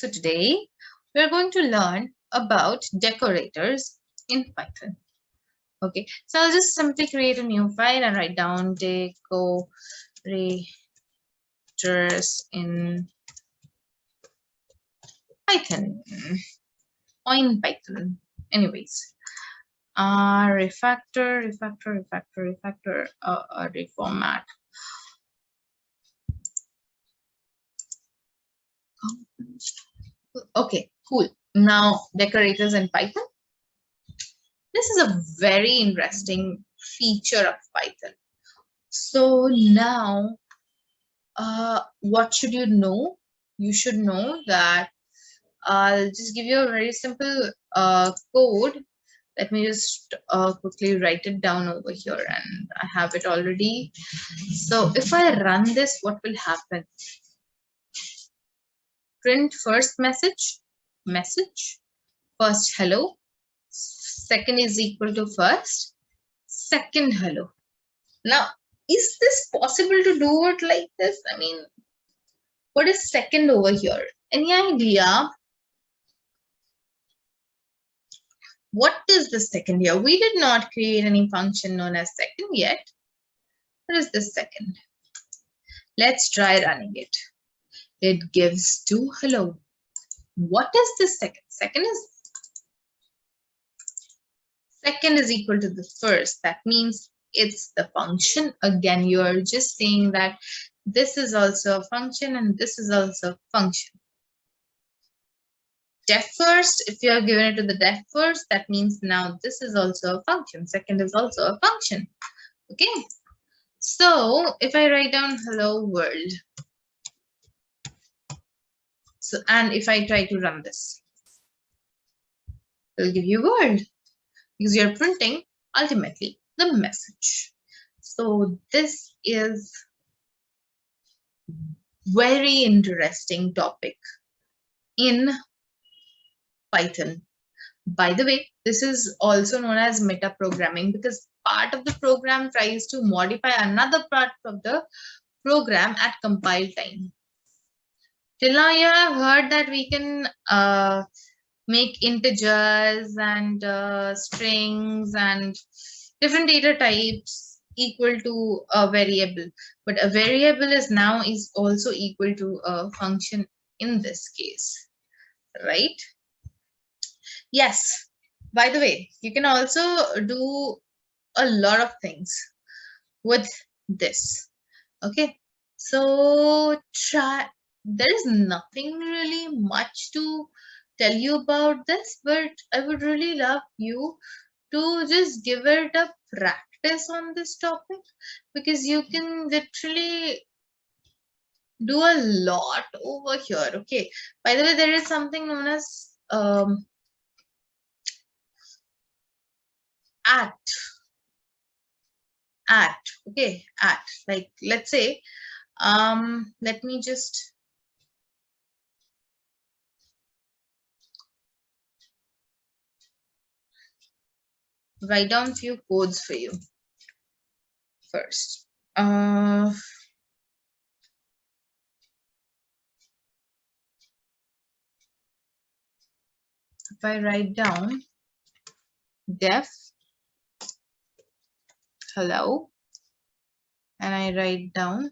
So today we're going to learn about decorators in Python. Okay, so I'll just simply create a new file and write down decorators in Python or in Python. Anyways, refactor, reformat. Okay, cool. Now decorators in Python. This is a very interesting feature of Python. So now, what should you know? You should know that I'll just give you a very simple code. Let me just quickly write it down over here, and I have it already. So if I run this, what will happen? Print first message, first hello, second is equal to first, second hello. Now, is this possible to do it like this? I mean, what is second over here? Any idea? What is the second here? We did not create any function known as second yet. What is the second? Let's try running it. It gives 2 hello. What is the second? Second is equal to the first. That means it's the function. Again, you are just saying that this is also a function and this is also a function. Def first, if you are given it to the def first, that means now this is also a function. Second is also a function. Okay. So if I write down hello world, so and if I try to run this, it'll give you world because you're printing ultimately the message. So this is very interesting topic in Python. By the way, this is also known as meta programming because part of the program tries to modify another part of the program at compile time. Till now, you have heard that we can make integers and strings and different data types equal to a variable, but a variable is now also equal to a function in this case, right? Yes, by the way, you can also do a lot of things with this. Okay, so there is nothing really much to tell you about this, but I would really love you to just give it a practice on this topic because you can literally do a lot over here. Okay, by the way, there is something known as at, okay, like let's say let me just write down few codes for you first. If I write down def hello and I write down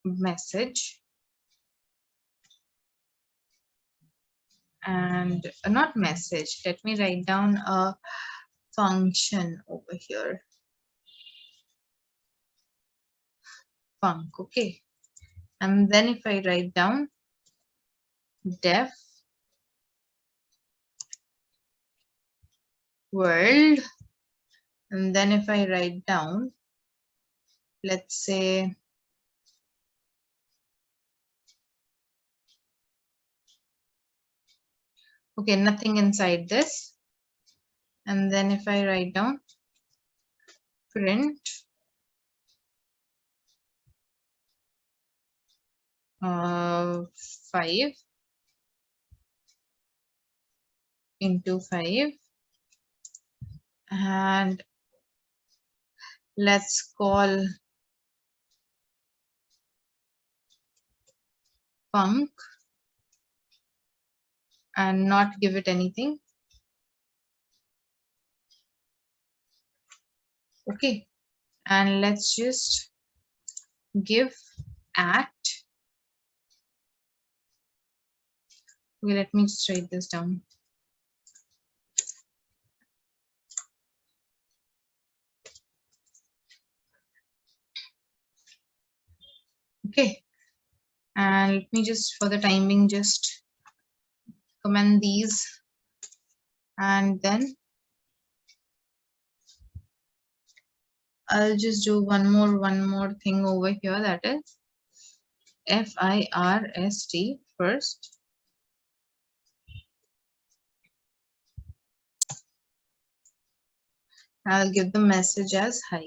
message and not message, let me write down a function over here, func. Okay, and then if I write down def world, and then if I write down, let's say okay, nothing inside this, and then if I write down print 5 into 5, and let's call func and not give it anything. Okay, and let's just give at. Okay, let me just write this down. Okay, and let me just, for the time being, just comment these, and then I'll just do one more thing over here, that is FIRST first. I'll give the message as hi.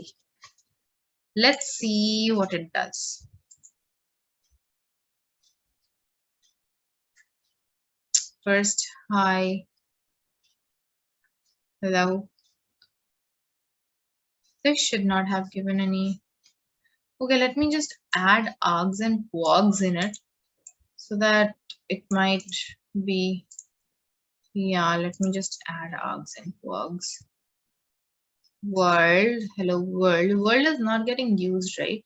Let's see what it does. First, hi, hello. This should not have given any. Okay, let me just add args and quags in it so that it might be, yeah, let me just add args and quags. World, hello world. World is not getting used, right?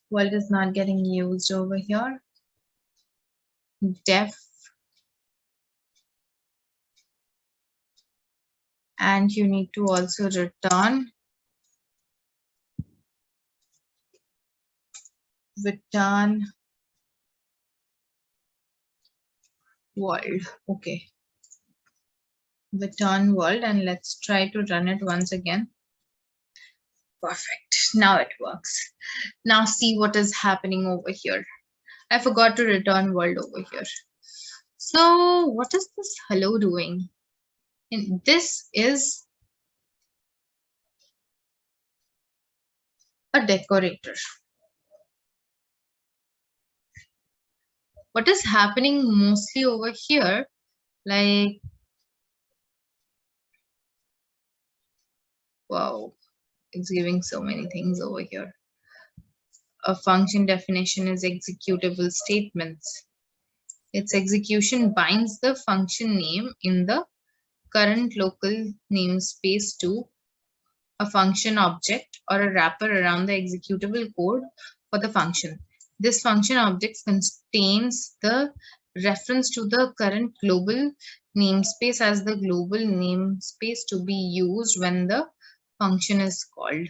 World is not getting used over here. Def, and you need to also return world. Okay, return world, and let's try to run it once again. Perfect, now it works. Now see what is happening over here. I forgot to return world over here. So what is this hello doing? And this is a decorator. What is happening mostly over here, like, wow, it's giving so many things over here. A function definition is executable statements. Its execution binds the function name in the current local namespace to a function object or a wrapper around the executable code for the function. This function object contains the reference to the current global namespace as the global namespace to be used when the function is called.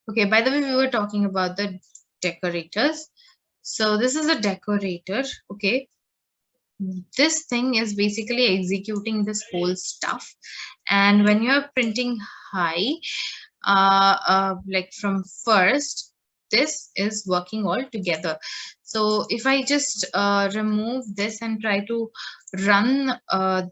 Okay, by the way, we were talking about the decorators. So this is a decorator. Okay, this thing is basically executing this whole stuff, and when you're printing hi, like from first, this is working all together. So if I just remove this and try to run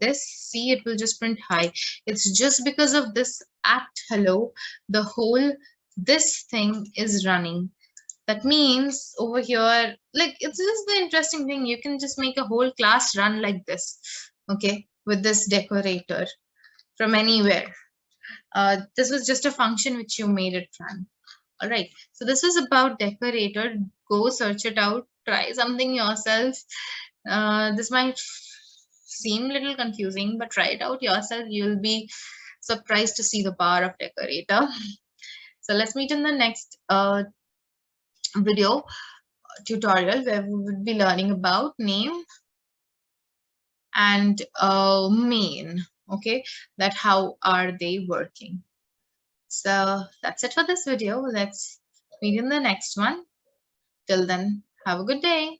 this, see, it will just print hi. It's just because of this at hello, the whole this thing is running. That means over here, like, it's just the interesting thing, you can just make a whole class run like this, okay, with this decorator from anywhere. This was just a function which you made it run. All right, so this is about decorator. Go search it out, try something yourself. This might seem a little confusing, but try it out yourself. You'll be surprised to see the power of decorator. So let's meet in the next video tutorial, where we will be learning about name and main. Okay, that how are they working. So that's it for this video. Let's meet in the next one. Till then, have a good day.